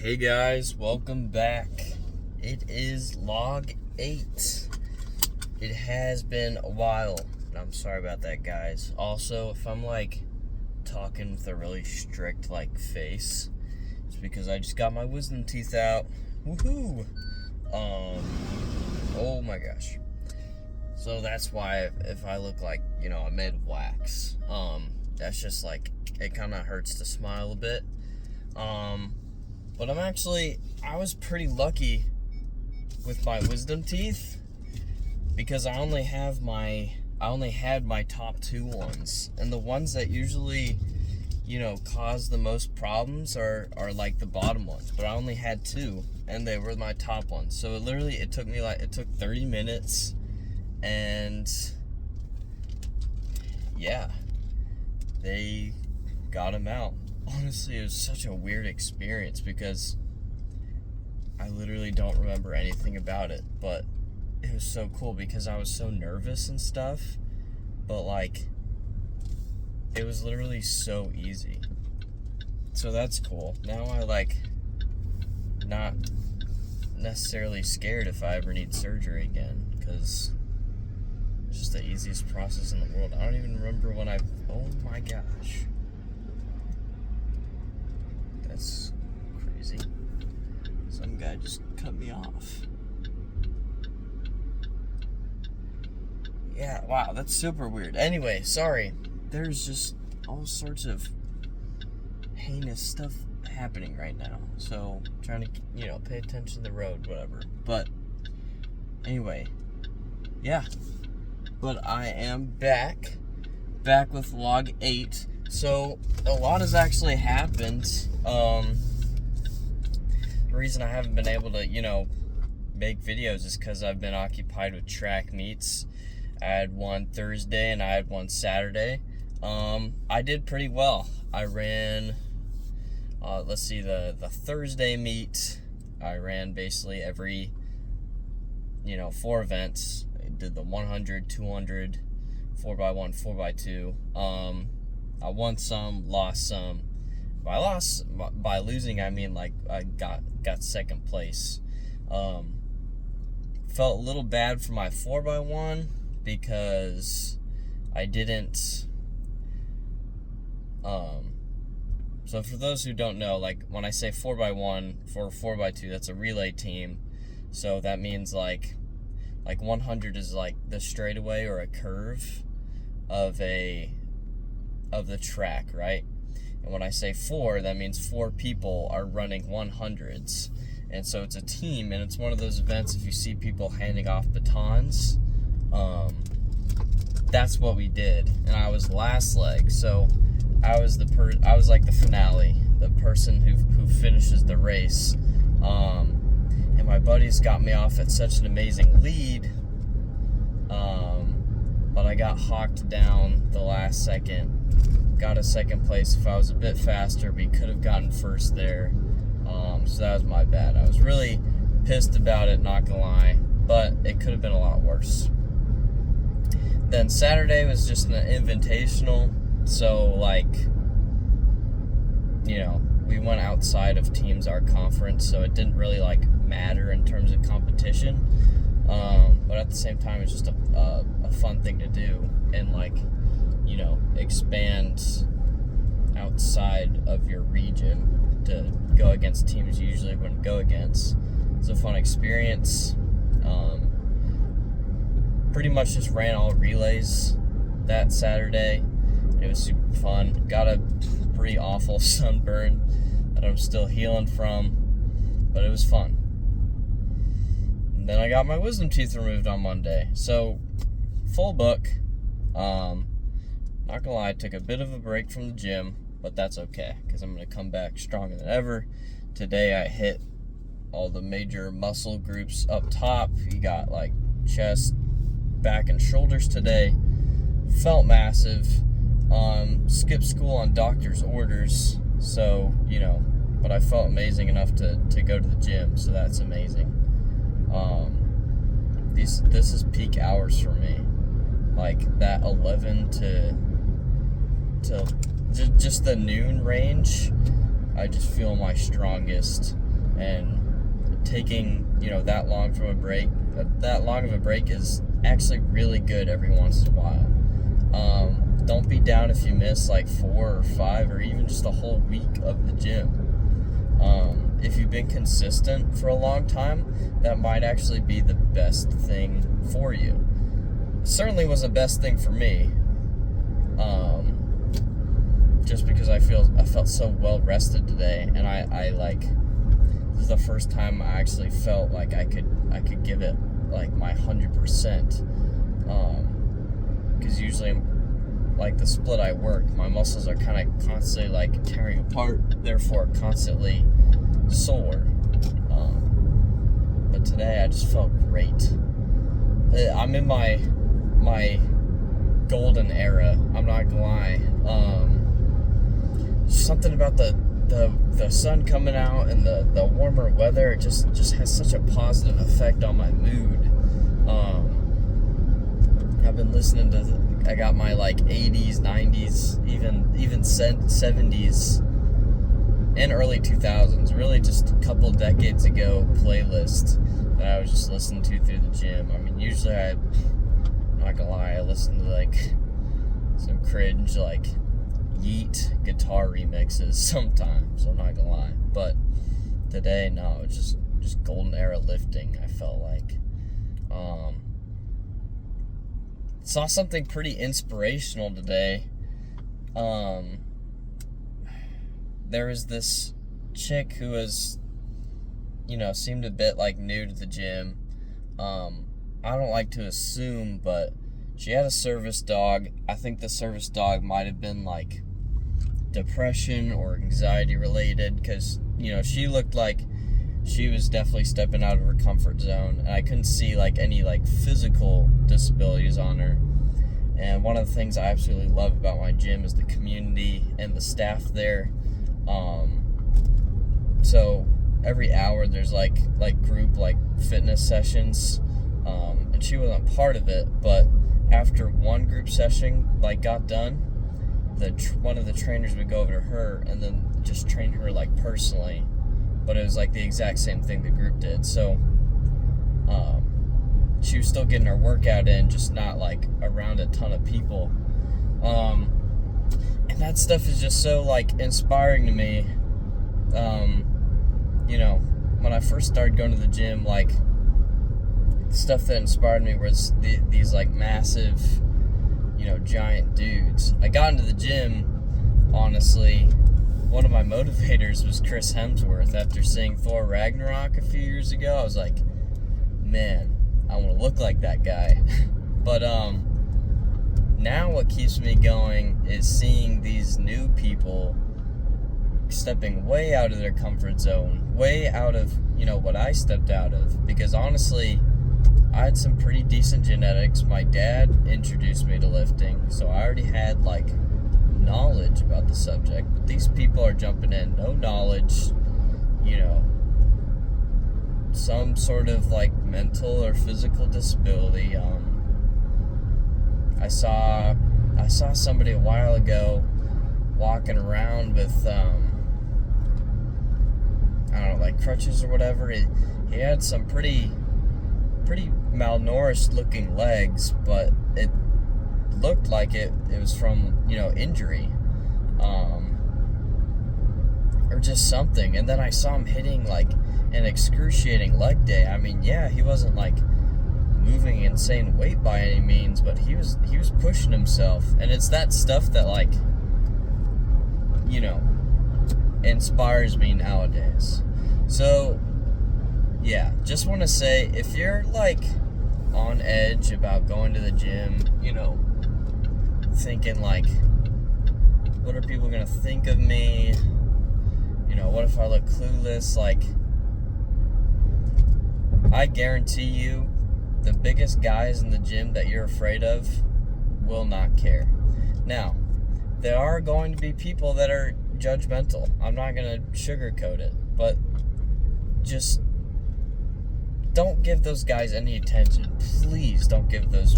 Hey guys, welcome back. It is log 8. It has been a while, and I'm sorry about that, guys. Also, if I'm talking with a really strict face, it's because I just got my wisdom teeth out. Woohoo! Oh my gosh. So that's why if I look I'm made of wax. That's just it kind of hurts to smile a bit. But I was pretty lucky with my wisdom teeth because I only had my top 2 ones, and the ones that usually, cause the most problems are the bottom ones, but I only had 2, and they were my top ones. So it took 30 minutes, and yeah, they got them out. Honestly, it was such a weird experience because I literally don't remember anything about it, but it was so cool because I was so nervous and stuff, but it was literally so easy. So that's cool. Now I not necessarily scared if I ever need surgery again, because it's just the easiest process in the world. I don't even remember when oh my gosh. That's crazy. Some guy just cut me off. Yeah, wow, that's super weird. Anyway, sorry. There's just all sorts of heinous stuff happening right now. So, trying to, pay attention to the road, whatever. But, anyway, yeah. But I am back with log 8. So, a lot has actually happened. The reason I haven't been able to, make videos is because I've been occupied with track meets. I had one Thursday and I had one Saturday. I did pretty well. I ran, the Thursday meet, I ran basically every, 4 events. I did the 100, 200, 4x1, 4x2. I won some, lost some. By losing, I mean I got second place. Felt a little bad for my 4x1 because I didn't. So for those who don't know, when I say 4x1 for 4x2, that's a relay team. So that means 100 is the straightaway or a curve of the track, right? And when I say 4, that means 4 people are running 100s. And so it's a team, and it's one of those events if you see people handing off batons. That's what we did. And I was last leg, so I was the finale, the person who finishes the race. And my buddies got me off at such an amazing lead. But I got hawked down the last second. Got a second place. If I was a bit faster, we could have gotten first there. So that was my bad. I was really pissed about it, not gonna lie, but it could have been a lot worse. Then Saturday was just an invitational, so we went outside of Teams Our conference, so it didn't really matter in terms of competition. But at the same time, it's just a fun thing to do and expand outside of your region to go against teams you usually wouldn't go against. It's a fun experience. Pretty much just ran all relays that Saturday. It was super fun. Got a pretty awful sunburn that I'm still healing from, but it was fun. And then I got my wisdom teeth removed on Monday. So, full book. Not gonna lie, I took a bit of a break from the gym, but that's okay, because I'm gonna come back stronger than ever. Today I hit all the major muscle groups up top. You got chest, back, and shoulders today. Felt massive. Skipped school on doctor's orders, so, but I felt amazing enough to go to the gym, so that's amazing. This is peak hours for me. That 11 to just the noon range, I just feel my strongest. and taking, that long of a break is actually really good every once in a while. Don't be down if you miss like 4 or 5 or even just a whole week of the gym. If you've been consistent for a long time, that might actually be the best thing for you. Certainly was the best thing for me. Just because I felt so well rested today, and I this is the first time I actually felt like I could give it like my 100%. Because usually, like the split I work, my muscles are kind of constantly like tearing apart, therefore constantly sore. But today I just felt great. I'm in my golden era. I'm not gonna lie. Something about the sun coming out and the warmer weather, it just has such a positive effect on my mood. I've been listening to I got my like 80s, 90s, even 70s and early 2000s, really just a couple decades ago playlist that I was just listening to through the gym. I mean, usually I'm not gonna lie, I listen to like some cringe like Yeet guitar remixes sometimes, I'm not gonna lie. But today, no, it's just golden era lifting, I felt like. Saw something pretty inspirational today. There was this chick who was, seemed a bit like new to the gym. I don't like to assume, but she had a service dog. I think the service dog might have been like depression or anxiety related, because, she looked like she was definitely stepping out of her comfort zone, and I couldn't see like any like physical disabilities on her. And one of the things I absolutely love about my gym is the community and the staff there. So every hour there's like group like fitness sessions, and she wasn't part of it, but after one group session like got done, one of the trainers would go over to her and then just train her like personally, but it was like the exact same thing the group did. So she was still getting her workout in, just not like around a ton of people. And that stuff is just so like inspiring to me. When I first started going to the gym, like stuff that inspired me was these like massive, giant dudes. I got into the gym, honestly, one of my motivators was Chris Hemsworth. After seeing Thor Ragnarok a few years ago, I was like, man, I want to look like that guy. But now what keeps me going is seeing these new people stepping way out of their comfort zone, way out of, what I stepped out of. Because honestly, I had some pretty decent genetics. My dad introduced me to lifting, so I already had like knowledge about the subject. But these people are jumping in, no knowledge, some sort of like mental or physical disability. I saw somebody a while ago walking around with I don't know, like crutches or whatever. He had some pretty malnourished looking legs, but it looked like it was from, injury, or just something. And then I saw him hitting like an excruciating leg day. I mean, yeah, he wasn't like moving insane weight by any means, but he was pushing himself. And it's that stuff that like, inspires me nowadays. So yeah, just want to say, if you're like on edge about going to the gym, thinking like, what are people gonna think of me? What if I look clueless? Like, I guarantee you, the biggest guys in the gym that you're afraid of will not care. Now, there are going to be people that are judgmental. I'm not gonna sugarcoat it, but just don't give those guys any attention. Please don't give those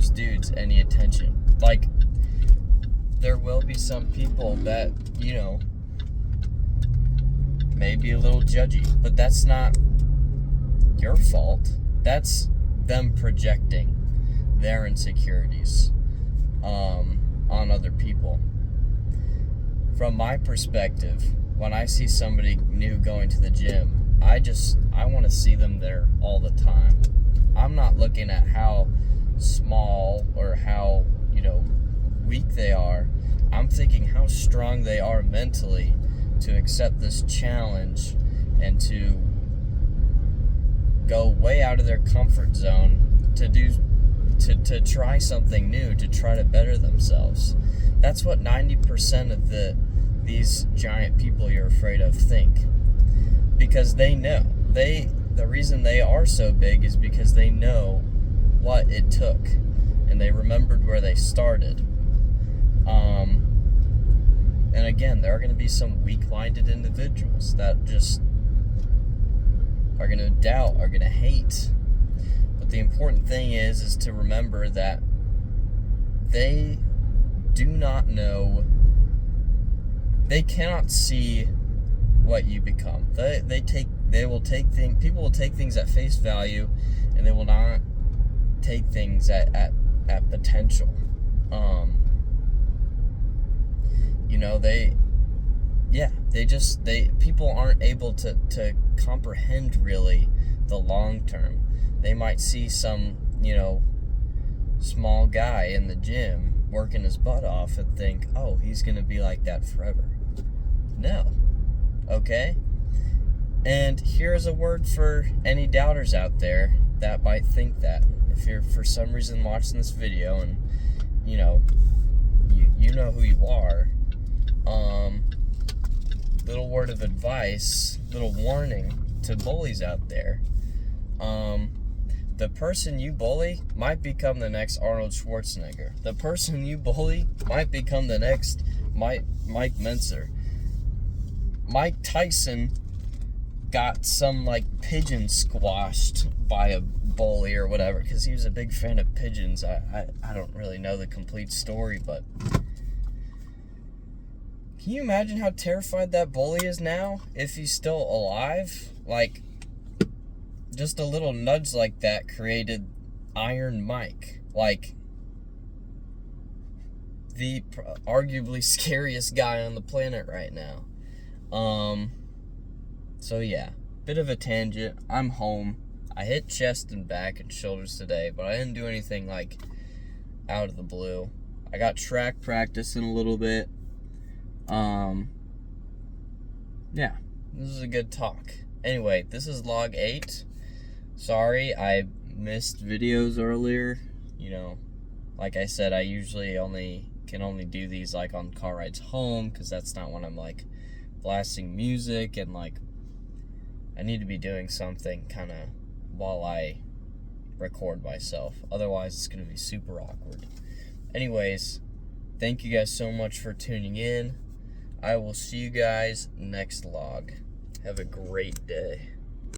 dudes any attention. Like, there will be some people that, may be a little judgy, but that's not your fault. That's them projecting their insecurities on other people. From my perspective, when I see somebody new going to the gym, I want to see them there all the time. I'm not looking at how small or how, weak they are. I'm thinking how strong they are mentally to accept this challenge and to go way out of their comfort zone to try something new, to try to better themselves. That's what 90% of these giant people you're afraid of think. Because they know. The reason they are so big is because they know what it took. And they remembered where they started. And again, there are going to be some weak-minded individuals that just are going to doubt, are going to hate. But the important thing is to remember that they do not know, they cannot see what you become. People will take things at face value, and they will not take things at potential. People aren't able to comprehend really the long term. They might see some, small guy in the gym working his butt off and think, oh, he's going to be like that forever. No. Okay? And here's a word for any doubters out there that might think that. If you're for some reason watching this video and, you know who you are, little word of advice, little warning to bullies out there. The person you bully might become the next Arnold Schwarzenegger. The person you bully might become the next Mike Mentzer. Mike Tyson got some pigeon squashed by a bully or whatever because he was a big fan of pigeons. I don't really know the complete story, but can you imagine how terrified that bully is now if he's still alive? Just a little nudge like that created Iron Mike, the arguably scariest guy on the planet right now. So yeah, bit of a tangent. I'm home. I hit chest and back and shoulders today, but I didn't do anything out of the blue. I got track practice in a little bit. Yeah, this is a good talk. Anyway, this is log 8. Sorry, I missed videos earlier. Like I said, I usually can only do these on car rides home, because that's not when I'm blasting music and I need to be doing something kind of while I record myself. Otherwise, it's going to be super awkward. Anyways, thank you guys so much for tuning in. I will see you guys next log. Have a great day.